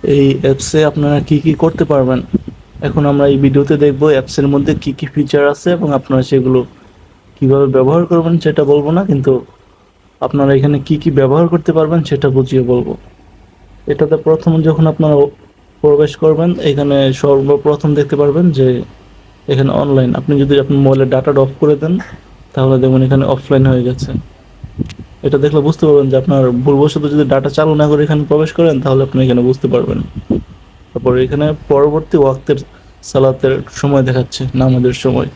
এই অ্যাপসে আপনারা কি কি করতে পারবেন, এখন আমরা এই ভিডিওতে দেখব অ্যাপসের মধ্যে কি কি ফিচার আছে এবং আপনারা সেগুলো কিভাবে ব্যবহার করবেন সেটা বলবো না, কিন্তু আপনারা এখানে কি কি ব্যবহার করতে পারবেন সেটা বুঝিয়ে বলবো। এটাতে প্রথম যখন আপনারা প্রবেশ করবেন, এখানে সর্বপ্রথম দেখতে পারবেন যে এখানে অনলাইন। আপনি যদি আপনার মোবাইলের ডাটাটা অফ করে দেন তাহলে দেখুন এখানে অফলাইন হয়ে গেছে। এটা দেখলে বুঝতে পারবেন যে আপনার ভুলবশত যদি ডাটা চালু না করে এখানে প্রবেশ করেন তাহলে আপনি এখানে বুঝতে পারবেন। তারপর এখানে পরবর্তী ওয়াক্তের সালাতের সময় দেখাচ্ছে, নামাজের সময়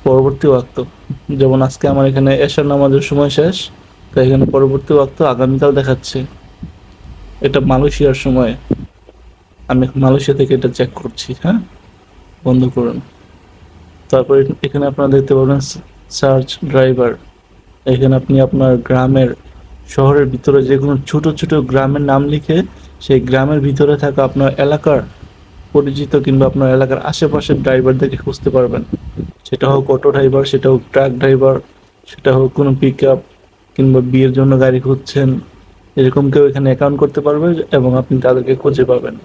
পরবর্তী ওয়াক্ত। যেমন আজকে আমার এখানে এশার নামাজের সময় শেষ, তো এখানে পরবর্তী ওয়াক্ত আগামীকাল দেখাচ্ছে। এটা মালয়েশিয়ার সময়। আমি এখন মালয়েশিয়া থেকে এটা চেক করছি। হ্যাঁ, বন্ধ করুন। তারপর এখানে আপনারা দেখতে পাবেন সার্চ ড্রাইভার। এখানে আপনি আপনার গ্রামের, শহরের ভিতরে যে কোনো ছোট ছোট গ্রামের নাম লিখে সেই গ্রামের ভিতরে থাকা আপনার এলাকার পরিচিত কিংবা আপনার এলাকার আশেপাশের ড্রাইভারদেরকে খুঁজতে পারবেন। সেটা হোক অটো ড্রাইভার, সেটা হোক ট্রাক ড্রাইভার, সেটা হোক কোনো পিক আপ কিংবা বিয়ের জন্য গাড়ি খুঁজছেন, এরকম কেউ এখানে অ্যাকাউন্ট করতে পারবে এবং আপনি তাদেরকে খুঁজে পাবেন।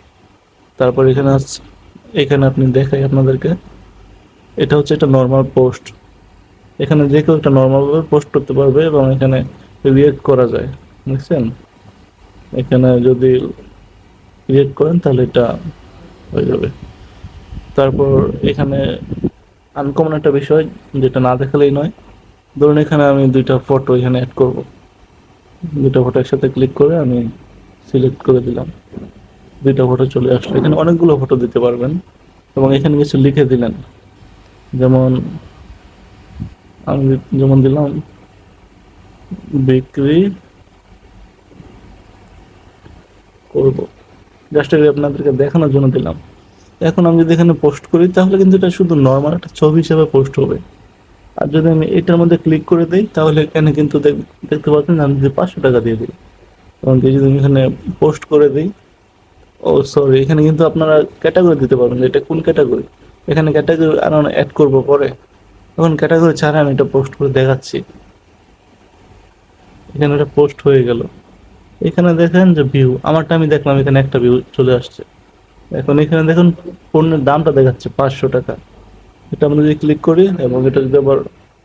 তারপর এখানে আপনি দেখাই আপনাদেরকে, এটা হচ্ছে একটা নর্মাল পোস্ট। এখানে যে কেউ একটা নর্মালভাবে পোস্ট করতে পারবে এবং এখানে রিয়েক্ট করা যায়। বুঝছেন? এখানে যদি রিয়েক্ট করেন তাহলে এটা হয়ে যাবে। তারপর এখানে আনকমন একটা বিষয় যেটা না দেখালেই নয়, ধরুন এখানে আমি দুইটা ফটো এখানে অ্যাড করব। দুইটা ফটো একসাথে ক্লিক করে আমি সিলেক্ট করে দিলাম, দুইটা ফটো চলে আসলো। এখানে অনেকগুলো ফটো দিতে পারবেন এবং এখানে কিছু লিখে দিলেন। যেমন আমি যেমন দিলাম বিক্রি করব, জাস্ট আপনাদেরকে দেখানোর জন্য দিলাম। এখন আমি যদি এখানে পোস্ট করি তাহলে কিন্তু এটা শুধু নর্মাল একটা ছবি হিসেবে পোস্ট হবে। আর যদি আমি এটার মধ্যে ক্লিক করে দিই তাহলে এখানে কিন্তু দেখতে পাচ্ছেন আমি যদি 500 টাকা দিয়ে দিই এবং যদি আমি এখানে পোস্ট করে দিই, ও সরি, এখানে কিন্তু আপনারা ক্যাটাগরি দিতে পারবেন যে এটা কোন ক্যাটাগরি। এখানে ক্যাটাগরি আর অ্যাড করবো পরে, এখন ক্যাটাগরি ছাড়া আমি এটা পোস্ট করে দেখাচ্ছি। এখানে এটা পোস্ট হয়ে গেল। এখানে দেখেন যে ভিউ, আমারটা আমি দেখলাম এখানে একটা ভিউ চলে আসছে। এখন এখানে দেখুন পণ্যের দামটা দেখাচ্ছে 500 টাকা। এটা আমরা যদি ক্লিক করি এবং এটা যদি আবার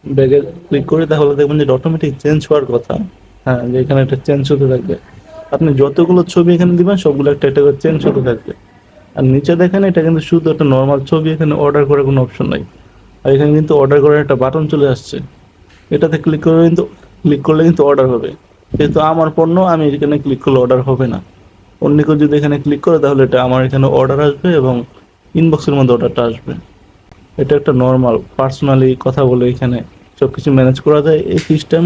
ব্যাগে ক্লিক করি তাহলে দেখবেন যে অটোমেটিক চেঞ্জ হওয়ার কথা। হ্যাঁ, যে এখানে একটা চেঞ্জ হতে থাকবে। আপনি যতগুলো ছবি এখানে দিবেন সবগুলো একটা একটা করে চেঞ্জ হতে থাকবে। আর নিচে দেখেন এটা কিন্তু শুধু একটা নর্মাল ছবি, এখানে অর্ডার করার কোনো অপশন নাই। আর এখানে কিন্তু অর্ডার করার একটা বাটন চলে আসছে। এটাতে ক্লিক করলে কিন্তু অর্ডার হবে। যেহেতু আমার পণ্য, আমি এখানে ক্লিক করলে অর্ডার হবে না। অন্য কেউ যদি এখানে ক্লিক করে তাহলে এটা আমার এখানে অর্ডার আসবে এবং ইনবক্সের মধ্যে অর্ডারটা আসবে। এটা একটা নর্মাল পার্সোনালি কথা বলে এখানে সবকিছু ম্যানেজ করা যায় এই সিস্টেম।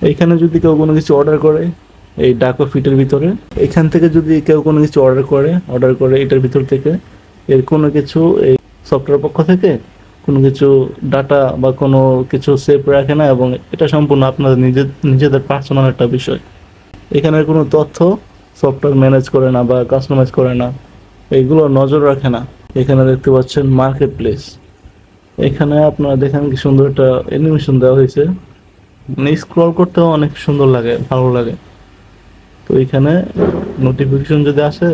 এইখানে যদি কেউ কোনো কিছু অর্ডার করে এই ডাকো ফিটের ভিতরে, এখান থেকে যদি কেউ কোনো কিছু অর্ডার করে এটার ভিতর থেকে এর কোনো কিছু এই সফটওয়্যার পক্ষ থেকে কোনো কিছু ডাটা বা কোনো কিছু সেভ রাখে না এবং এটা সম্পূর্ণ আপনাদের নিজেদের পার্সোনাল একটা বিষয়। এখানের কোনো তথ্য সফটওয়্যার ম্যানেজ করে না বা কাস্টমাইজ করে না, এইগুলো নজর রাখে না। এখানে দেখতে পাচ্ছেন মার্কেট প্লেস। এখানে আপনারা দেখেন কি সুন্দর একটা অ্যানিমেশন দেওয়া হয়েছে, মানে স্ক্রল করতেও অনেক সুন্দর লাগে, ভালো লাগে। তো এখানে নোটিফিকেশন যদি আসে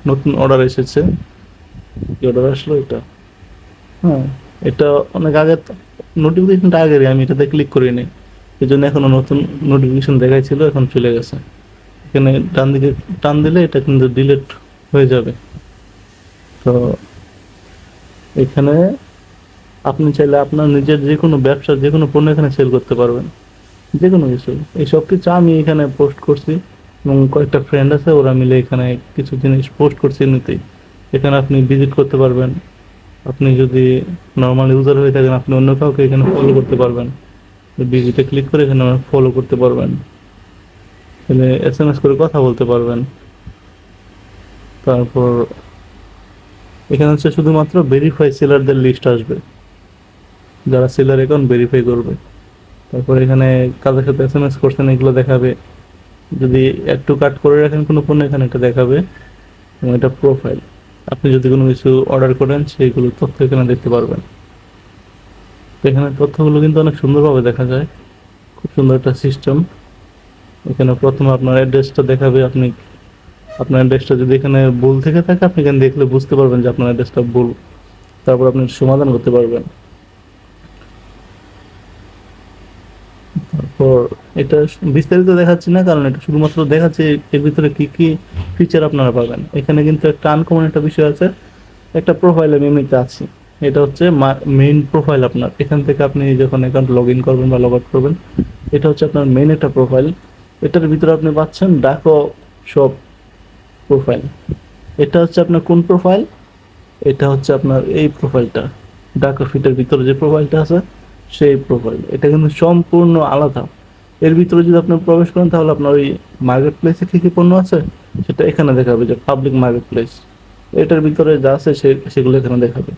নতুন অর্ডার এসেছে, কি অর্ডার আসলো এটা, হ্যাঁ, এটা অনেক আগে, নোটিফিকেশনটা আগেরই, আমি এটাতে ক্লিক করিনি, এই জন্য এখনো নতুন নোটিফিকেশন দেখাইছিল, এখন চলে গেছে। এখানে ডান দিকে টান দিলে এটা কিন্তু ডিলিট হয়ে যাবে। তো এখানে আপনি চাইলে আপনার নিজের যে কোনো ব্যবসা, যে কোনো পণ্য এখানে সেল করতে পারবেন, যে কোনো কিছু। এই সব কিছু আমি এখানে পোস্ট করছি এবং কয়েকটা ফ্রেন্ড আছে, ওরা মিলে এখানে কিছু জিনিস পোস্ট করছি এমনিতেই। এখানে আপনি ভিজিট করতে পারবেন। আপনি যদি নর্মাল ইউজার হয়ে থাকেন আপনি অন্য কাউকে এখানে ফলো করতে পারবেন। ভিজিটে ক্লিক করে এখানে ফলো করতে পারবেন, এখানে এসএমএস করে কথা বলতে পারবেন। তারপর এখানে হচ্ছে শুধুমাত্র ভেরিফাই সেলারদের লিস্ট আসবে, যারা সেলার অ্যাকাউন্ট ভেরিফাই করবে। তারপর এখানে কাদের সাথে এসএমএস করছেন এগুলো দেখাবে। যদি একটু কাট করে রাখেন কোনো পণ্য এখানে এটা দেখাবে এবং এটা প্রোফাইল। আপনি যদি কোনো কিছু অর্ডার করেন সেইগুলো তথ্য এখানে দেখতে পারবেন। তো এখানে তথ্যগুলো কিন্তু অনেক সুন্দরভাবে দেখা যায়, খুব সুন্দর একটা সিস্টেম। এখানে প্রথমে আপনার অ্যাড্রেসটা দেখাবে, আপনি আপনার অ্যাড্রেসটা যদি এখানে ভুল থেকে থাকে আপনি এখানে দেখলে বুঝতে পারবেন যে আপনার অ্যাড্রেসটা ভুল, তারপর আপনি সমাধান করতে পারবেন। তারপর এটা বিস্তারিত দেখাচ্ছি না, কারণ এটা শুধুমাত্র দেখাচ্ছে এর ভিতরে কি কি ফিচার আপনারা পাবেন। এখানে কিন্তু একটা আনকমন একটা বিষয় আছে, একটা প্রোফাইল আমি এমনিতে আছি, এটা হচ্ছে মেইন প্রোফাইল আপনার। এখান থেকে আপনি যখন অ্যাকাউন্ট লগ ইন করবেন বা লগ আউট করবেন, এটা হচ্ছে আপনার মেইন একটা প্রোফাইল। এটার ভিতরে আপনি পাচ্ছেন ডাকো সব প্রোফাইল। এটা হচ্ছে আপনার কোন প্রোফাইল? এটা হচ্ছে আপনার এই প্রোফাইলটা, ডাকো ফিটের ভিতরে যে প্রোফাইলটা আছে সেই প্রোফাইল। এটা কিন্তু সম্পূর্ণ আলাদা। এর ভিতরে যদি আপনি প্রবেশ করেন তাহলে আপনার ওই মার্কেট প্লেসে কী কী পণ্য আছে সেটা এখানে দেখাবে, যে পাবলিক মার্কেট প্লেস এটার ভিতরে যা আছে সেগুলো এখানে দেখাবে।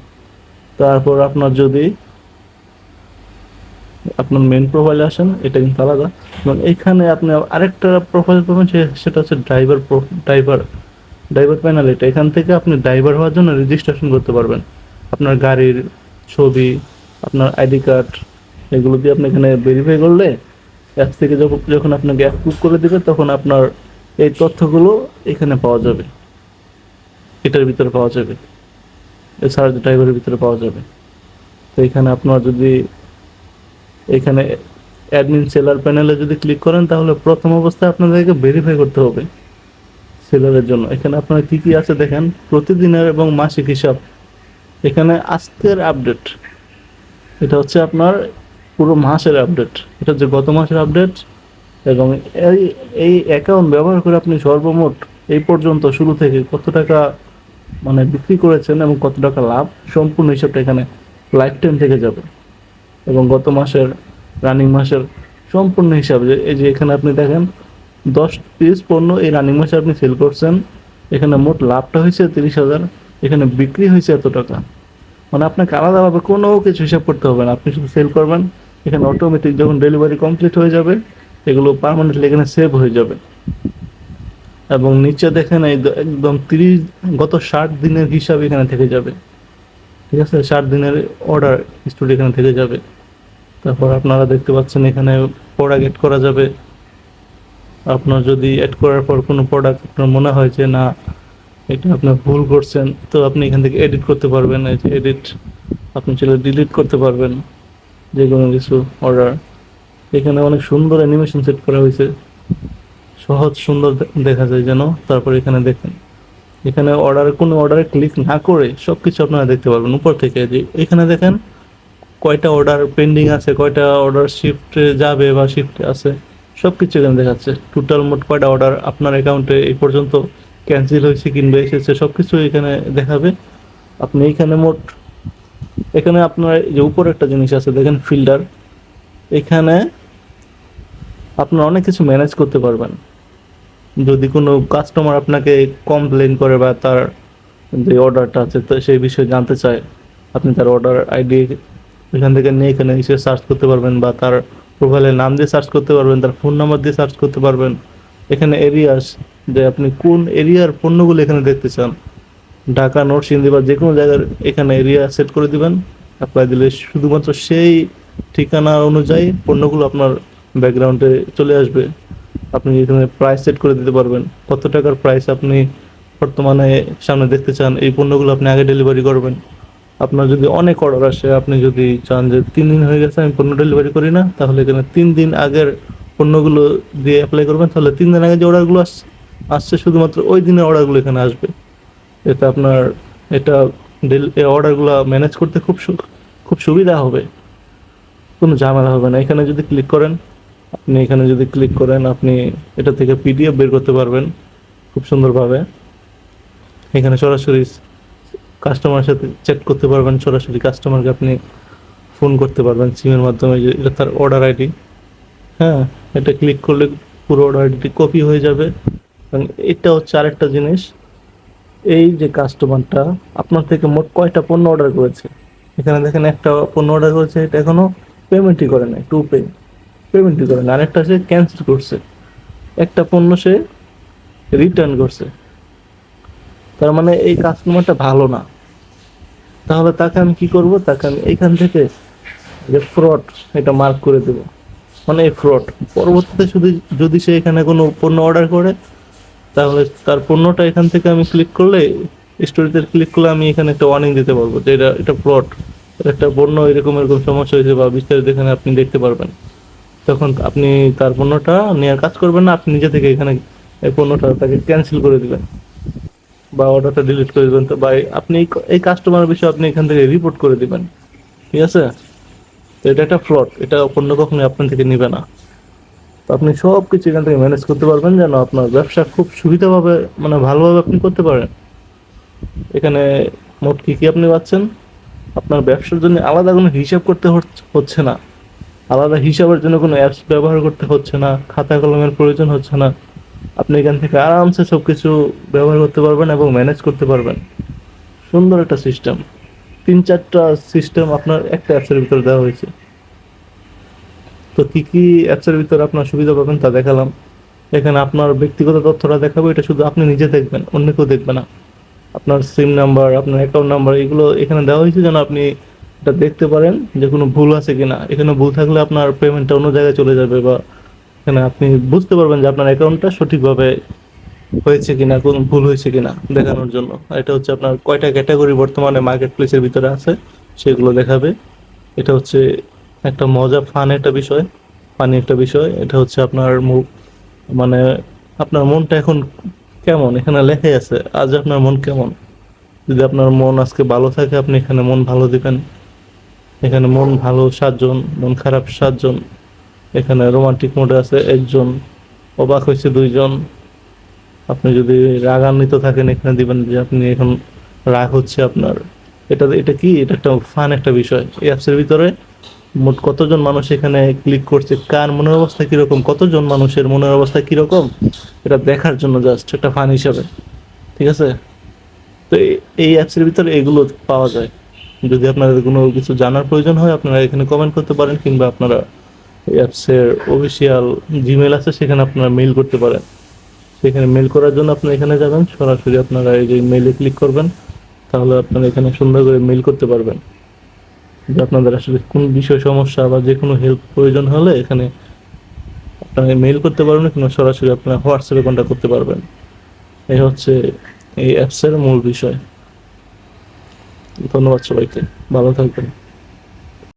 তারপর আপনার যদি আপনার মেন প্রোফাইলে আসেন, এটা কিন্তু আলাদা। এবং এখানে আপনি আরেকটা প্রোফাইল পাবেন, সেটা হচ্ছে ড্রাইভার ড্রাইভার প্যানেল। এটা এখান থেকে আপনি ড্রাইভার হওয়ার জন্য রেজিস্ট্রেশন করতে পারবেন। আপনার গাড়ির ছবি, আপনার আইডি কার্ড, এগুলো দিয়ে আপনি এখানে ভেরিফাই করলে অ্যাপ থেকে যখন আপনাকে অ্যাপ্রুভ করে দেবে তখন আপনার এই তথ্যগুলো এখানে পাওয়া যাবে, এটার ভিতরে পাওয়া যাবে, এছাড়া ড্রাইভারের ভিতরে পাওয়া যাবে। তো এখানে আপনার যদি এখানে অ্যাডমিন সেলার প্যানেলে যদি ক্লিক করেন তাহলে প্রথম অবস্থায় আপনাদেরকে ভেরিফাই করতে হবে সেলারের জন্য। এখানে আপনার কি কি আছে দেখেন, প্রতিদিনের এবং মাসিক হিসাব, এখানে আজকের আপডেট, এটা হচ্ছে আপনার পুরো মাসের আপডেট, এটা হচ্ছে গত মাসের আপডেট। এবং এই এই অ্যাকাউন্ট ব্যবহার করে আপনি সর্বমোট এই পর্যন্ত শুরু থেকে কত টাকা মানে বিক্রি করেছেন এবং কত টাকা লাভ, সম্পূর্ণ হিসাবটা এখানে লাইফ টাইম থেকে যাবে। এবং গত মাসের, রানিং মাসের সম্পূর্ণ হিসাব, যে এই যে এখানে আপনি দেখেন 10 পিস পণ্য এই রানিং মাসে আপনি সেল করছেন, এখানে মোট লাভটা হয়েছে 30,000, এখানে বিক্রি হয়েছে এত টাকা। মানে আপনাকে আলাদাভাবে কোনো কিছু হিসাব করতে হবে না, আপনি শুধু সেল করবেন, এখানে অটোমেটিক যখন ডেলিভারি কমপ্লিট হয়ে যাবে এগুলো পার্মানেন্টলি এখানে সেভ হয়ে যাবে। এবং নিচে দেখেন এই একদম 30 গত 60 দিনের হিসাব এখানে থেকে যাবে, ঠিক আছে? 60 দিনের অর্ডার স্টুডিও এখানে থেকে যাবে। তারপর আপনারা দেখতে পাচ্ছেন এখানে প্রোডাক্ট এড করা যাবে। আপনার যদি এড করার পর কোনো প্রোডাক্ট আপনার মনে হয় যে না এটা আপনার ভুল করছেন, তো আপনি এখান থেকে এডিট করতে পারবেন। এই যে এডিট, আপনি চাইলে ডিলিট করতে পারবেন যে কোনো কিছু অর্ডার। এখানে অনেক সুন্দর অ্যানিমেশন সেট করা হয়েছে, সহজ সুন্দর দেখা যায় যেন। তারপর এখানে দেখেন, এখানে কোনো অর্ডারে ক্লিক না করে সব কিছু আপনারা দেখতে পারবেন উপর থেকে। যে এখানে দেখেন কয়টা অর্ডার পেন্ডিং আছে, কয়টা অর্ডার শিফটে যাবে বা শিফটে আছে, সব কিছু এখানে দেখাচ্ছে। টোটাল মোট কয়টা অর্ডার আপনার অ্যাকাউন্টে এই পর্যন্ত ক্যান্সেল হয়েছে কিংবা এসেছে সব কিছু এখানে দেখাবে। আপনি এখানে মোট, এখানে আপনার যে উপরে একটা জিনিস আছে দেখেন ফিল্টার, এখানে আপনার অনেক কিছু ম্যানেজ করতে পারবেন। যদি কোনো কাস্টমার আপনাকে কমপ্লেন করে বা তার যে অর্ডারটা আছে তো সেই বিষয়ে জানতে চায়, আপনি তার অর্ডার আইডি এখান থেকে নিয়ে এখানে এসে সার্চ করতে পারবেন, বা তার প্রোফাইলের নাম দিয়ে সার্চ করতে পারবেন, তার ফোন নাম্বার দিয়ে সার্চ করতে পারবেন। এখানে এরিয়াস, যে আপনি কোন এরিয়ার পণ্যগুলো এখানে দেখতে চান, ঢাকা, নরসিংদী বা যে কোনো জায়গার এখানে এরিয়া সেট করে দিবেন। অ্যাপ্লাই দিলে শুধুমাত্র সেই ঠিকানা অনুযায়ী পণ্যগুলো আপনার ব্যাকগ্রাউন্ডে চলে আসবে। আপনি এখানে প্রাইস সেট করে দিতে পারবেন, কত টাকার প্রাইস আপনি বর্তমানে সামনে দেখতে চান, এই পণ্যগুলো আপনি আগে ডেলিভারি করবেন। আপনার যদি অনেক অর্ডার আসে, আপনি যদি চান যে 3 দিন হয়ে গেছে আমি পণ্য ডেলিভারি করি না, তাহলে এখানে 3 দিন আগের পণ্যগুলো দিয়ে অ্যাপ্লাই করবেন, তাহলে 3 দিন আগে যে অর্ডারগুলো আসছে শুধুমাত্র ওই দিনের অর্ডারগুলো এখানে আসবে। এটা আপনার এটা এই অর্ডারগুলো ম্যানেজ করতে খুব সুবিধা হবে, কোনো ঝামেলা হবে না। এখানে যদি ক্লিক করেন, আপনি এটা থেকে পিডিএফ বের করতে পারবেন খুব সুন্দরভাবে। এখানে সরাসরি কাস্টমারের সাথে চ্যাট করতে পারবেন, সরাসরি কাস্টমারকে আপনি ফোন করতে পারবেন সিমের মাধ্যমে, যে এটা তার অর্ডার আইডি। হ্যাঁ, এটা ক্লিক করলে পুরো অর্ডার আইডিটি কপি হয়ে যাবে। এবং এটা হচ্ছে আরেকটা জিনিস, এই যে কাস্টমারটা আপনার থেকে মোট কয়টা পণ্য অর্ডার করেছে, এখানে দেখেন একটা পণ্য অর্ডার করেছে, এটা এখনো পেমেন্টই করে নাই, পেমেন্টই করে না। আরেকটা সে ক্যান্সেল করছে, একটা পণ্য সে রিটার্ন করছে। তার মানে এই কাস্টমারটা ভালো না। তাহলে তাকে আমি কি করব, তাকে আমি এইখান থেকে যে ফ্রড এটা মার্ক করে দেব, মানে এই ফ্রড। পরবর্তীতে শুধু যদি সে এখানে কোনো পণ্য অর্ডার করে তাহলে তার পণ্যটা এখান থেকে আমি ক্লিক করলে, স্টোরিতে ক্লিক করলে আমি এখানে একটা ওয়ার্নিং দিতে পারবো যে এটা ফ্রড, একটা পণ্য এরকম এরকম সমস্যা হয়েছে বা বিস্তারিত এখানে আপনি দেখতে পারবেন। তখন আপনি তার পণ্যটা নেওয়ার কাজ করবেন না, আপনি নিজে থেকে এখানে এই পণ্যটা তাকে ক্যান্সেল করে দিবেন বা অর্ডারটা ডিলিট করে দিবেন। তো বা আপনি এই কাস্টমারের বিষয়ে আপনি এখান থেকে রিপোর্ট করে দিবেন। ঠিক আছে? তো এটা একটা ফ্রড, এটা অন্য কখনোই আপনার থেকে নিবে না। তো আপনি সব কিছু এখান থেকে ম্যানেজ করতে পারবেন যেন আপনার ব্যবসা খুব সুবিধাভাবে, মানে ভালোভাবে আপনি করতে পারেন। এখানে মোট কি কি আপনি পাচ্ছেন, আপনার ব্যবসার জন্য আলাদা কোনো হিসাব করতে হচ্ছে না, আলাদা হিসাবের জন্য কোনো অ্যাপস ব্যবহার করতে হচ্ছে না, খাতা কলমের প্রয়োজন হচ্ছে না। আপনি এখান থেকে আরামসে সব কিছু ব্যবহার করতে পারবেন এবং ম্যানেজ করতে পারবেন। সুন্দর একটা সিস্টেম, 3-4টা সিস্টেম আপনার একটা অ্যাপসের ভিতরে দেওয়া হয়েছে। তো কি কি অ্যাপসের ভিতরে আপনার সুবিধা পাবেন তা দেখালাম। এখানে আপনার ব্যক্তিগত তথ্যটা দেখাবো, এটা শুধু আপনি নিজে দেখবেন, অন্য কেউ দেখবে না। আপনার সিম নাম্বার, আপনার অ্যাকাউন্ট নাম্বার, এগুলো এখানে দেওয়া হয়েছে যেন আপনি এটা দেখতে পারেন যে কোনো ভুল আছে কিনা। এখানে ভুল থাকলে আপনার পেমেন্টটা অন্য জায়গায় চলে যাবে, বা এখানে আপনি বুঝতে পারবেন যে আপনার অ্যাকাউন্টটা সঠিকভাবে হয়েছে কিনা, কোনো ভুল হয়েছে কিনা দেখানোর জন্য। আর এটা হচ্ছে আপনার কয়টা ক্যাটাগরি বর্তমানে মার্কেট প্লেসের ভিতরে আছে সেগুলো দেখাবে। এটা হচ্ছে একটা মজা, ফান একটা বিষয়, ফানি একটা বিষয়। এটা হচ্ছে আপনার মুখ, মানে আপনার মনটা এখন কেমন, এখানে লেখাই আছে আজ আপনার মন কেমন। যদি আপনার মন আজকে ভালো থাকে আপনি এখানে মন ভালো দিবেন। এখানে মন ভালো 7 জন, মন খারাপ 7 জন। এখানে রোমান্টিক মোডে আছে 1 জন, অবাক হয়েছে 2 জন। আপনি যদি রাগান্বিত থাকেন এখানে দিবেন যে আপনি এখন রাগ হচ্ছে আপনার। এটা কি, এটা একটা ফান একটা বিষয়। এই অ্যাপসের ভিতরে মোট কতজন মানুষ এখানে ক্লিক করছে, কার মনের অবস্থা কিরকম, কতজন মানুষের মনের অবস্থা কিরকম, এটা দেখার জন্য জাস্ট একটা ফান হিসাবে। ঠিক আছে? তো এই অ্যাপসের ভিতরে এগুলো পাওয়া যায়। যদি আপনাদের কোনো কিছু জানার প্রয়োজন হয় আপনারা এখানে কমেন্ট করতে পারেন, কিংবা আপনারা এই অ্যাপসের অফিসিয়াল জিমেল আছে সেখানে আপনারা মেইল করতে পারেন। সেখানে মেইল করার জন্য আপনারা এখানে যাবেন, সরাসরি আপনারা এই যে মেইলে ক্লিক করবেন, তাহলে আপনারা এখানে সুন্দর করে মেইল করতে পারবেন যে আপনাদের আসলে কোন বিষয় সমস্যা বা যে কোনো হেল্প প্রয়োজন হলে এখানে আপনারা মেইল করতে পারবেন, কিংবা সরাসরি আপনারা হোয়াটসঅ্যাপে কন্ট্যাক্ট করতে পারবেন। এই হচ্ছে এই অ্যাপসের মূল বিষয়। ধন্যবাদ সবাইকে, ভালো থাকবেন।